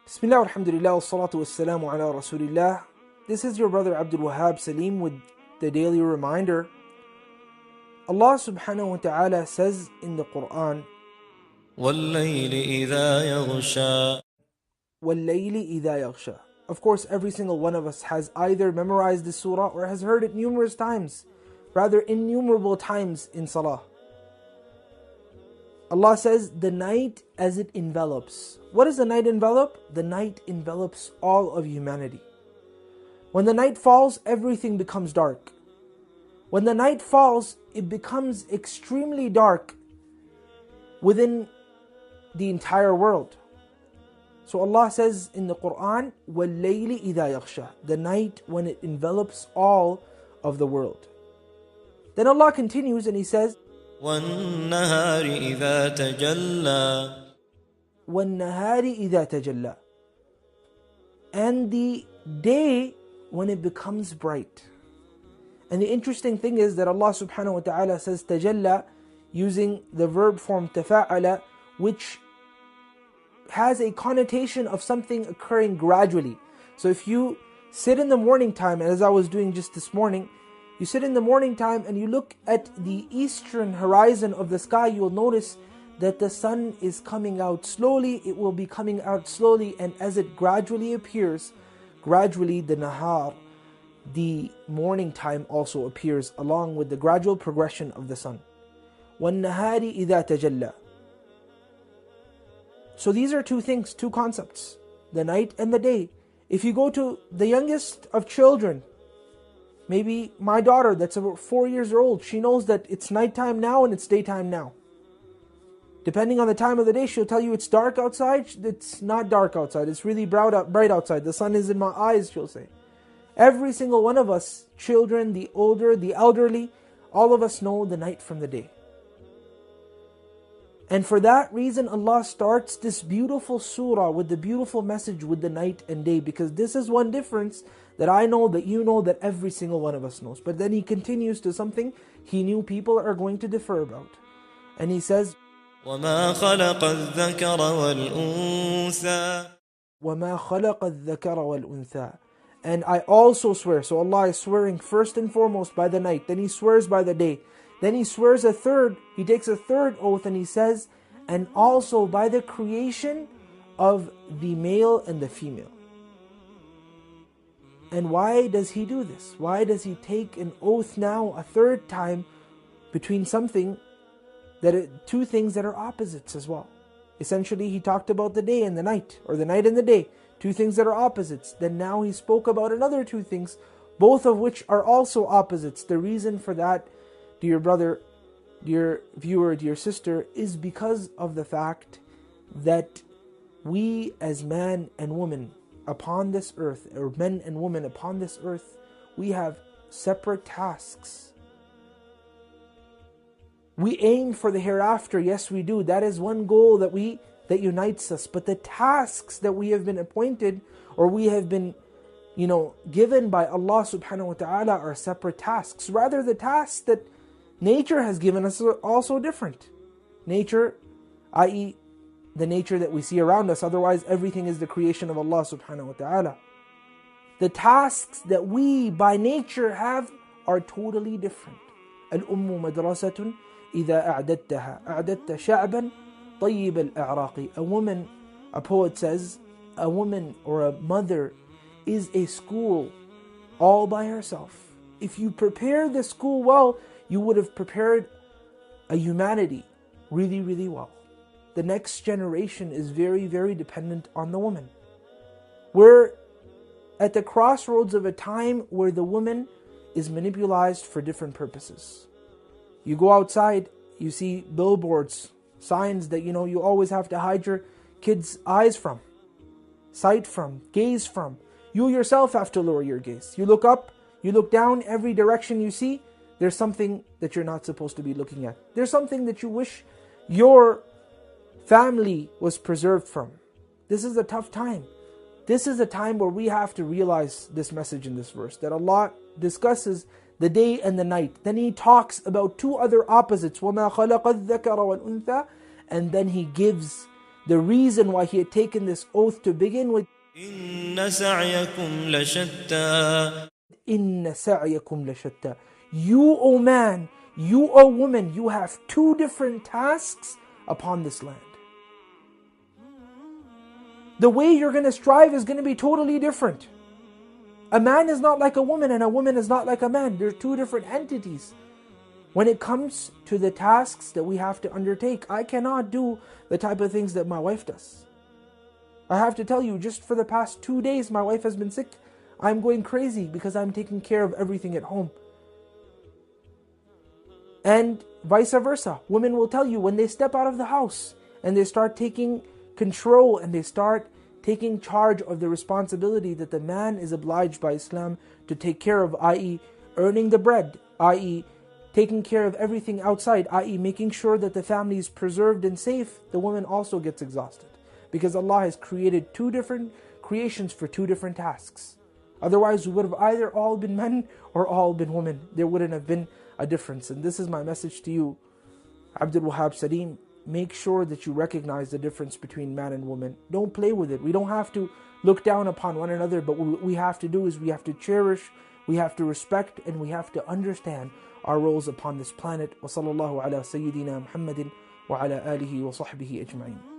Bismillah, alhamdulillah, wassalatu wassalamu ala rasulillah. This is your brother Abdul Wahab Saleem with the daily reminder. Allah subhanahu wa ta'ala says in the Quran, وَاللَّيْلِ إِذَا يَغْشَى. وَاللَّيْلِ إِذَا يَغْشَى. Of course, every single one of us has either memorized this surah or has heard it numerous times, rather innumerable times in salah. Allah says, the night as it envelops. What does the night envelop? The night envelops all of humanity. When the night falls, everything becomes dark. When the night falls, it becomes extremely dark within the entire world. So Allah says in the Quran, وَاللَّيْلِ إِذَا يَغْشَى. The night when it envelops all of the world. Then Allah continues and He says, وَالنَّهَارِ إِذَا تَجَلَّى. وَالنَّهَارِ إِذَا تَجَلَّى. And the day when it becomes bright. And the interesting thing is that Allah subhanahu wa ta'ala says tajalla using the verb form tafa'ala, which has a connotation of something occurring gradually. So if you sit in the morning time, as I was doing just this morning, you sit in the morning time and you look at the eastern horizon of the sky, you'll notice that the sun is coming out slowly. It will be coming out slowly, and as it gradually appears, gradually the nahar, the morning time, also appears along with the gradual progression of the sun. وَالنَّهَارِ إِذَا تَجَلَّى. So these are two things, two concepts, the night and the day. If you go to the youngest of children, maybe my daughter that's about 4 years old, she knows that it's nighttime now and it's daytime now. Depending on the time of the day, she'll tell you it's dark outside, it's not dark outside, it's really bright outside, the sun is in my eyes, she'll say. Every single one of us, children, the older, the elderly, all of us know the night from the day. And for that reason, Allah starts this beautiful surah with the beautiful message with the night and day, because this is one difference that I know, that you know, that every single one of us knows. But then He continues to something He knew people are going to differ about. And He says, وَمَا خَلَقَ الذَّكَرَ وَالْأُنثَى. وَمَا خَلَقَ الذَّكَرَ وَالْأُنثَى. And I also swear. So Allah is swearing first and foremost by the night. Then He swears by the day. Then He swears a third. He takes a third oath and He says, and also by the creation of the male and the female. And why does He do this? Why does He take an oath now a third time between something that two things that are opposites as well? Essentially, He talked about the day and the night, or the night and the day, two things that are opposites. Then now He spoke about another two things, both of which are also opposites. The reason for that, dear brother, dear viewer, dear sister, is because of the fact that we as man and woman upon this earth, or men and women upon this earth, we have separate tasks. We aim for the hereafter, yes we do. That is one goal that unites us. But the tasks that we have been appointed, or we have been given by Allah subhanahu wa ta'ala, are separate tasks. Rather, the tasks that nature has given us are also different. Nature, i.e. the nature that we see around us, otherwise everything is the creation of Allah subhanahu wa ta'ala. The tasks that we by nature have are totally different. الأم مدرسة إذا أعددتها أعددت شعبا طيب الأعراق. A woman, a poet says, a woman or a mother is a school all by herself. If you prepare the school well, you would have prepared a humanity really, really well. The next generation is very, very dependent on the woman. We're at the crossroads of a time where the woman is manipulated for different purposes. You go outside, you see billboards, signs that you always have to hide your kids' eyes from, sight from, gaze from. You yourself have to lower your gaze. You look up, you look down, every direction you see, there's something that you're not supposed to be looking at. There's something that you wish your family was preserved from. This is a tough time. This is a time where we have to realize this message in this verse, that Allah discusses the day and the night. Then He talks about two other opposites, وَمَا خَلَقَ الذَّكَرَ وَالْأُنثَى, and then He gives the reason why he had taken this oath to begin with. إن سعيكم لشتى. إن سعيكم لشتى. You, O man, you, O woman, you have two different tasks upon this land. The way you're going to strive is going to be totally different. A man is not like a woman, and a woman is not like a man. They're two different entities. When it comes to the tasks that we have to undertake, I cannot do the type of things that my wife does. I have to tell you, just for the past 2 days, my wife has been sick. I'm going crazy because I'm taking care of everything at home. And vice versa. Women will tell you, when they step out of the house and they start taking control and they start taking charge of the responsibility that the man is obliged by Islam to take care of, i.e. earning the bread, i.e. taking care of everything outside, i.e. making sure that the family is preserved and safe, the woman also gets exhausted. Because Allah has created two different creations for two different tasks. Otherwise, we would have either all been men or all been women. There wouldn't have been a difference. And this is my message to you, Abdul, Wahab, Saleem. Make sure that you recognize the difference between man and woman. Don't play with it. We don't have to look down upon one another, but what we have to do is we have to cherish, we have to respect, and we have to understand our roles upon this planet. وصلى الله على سيدنا محمد وعلى آله وصحبه أجمعين.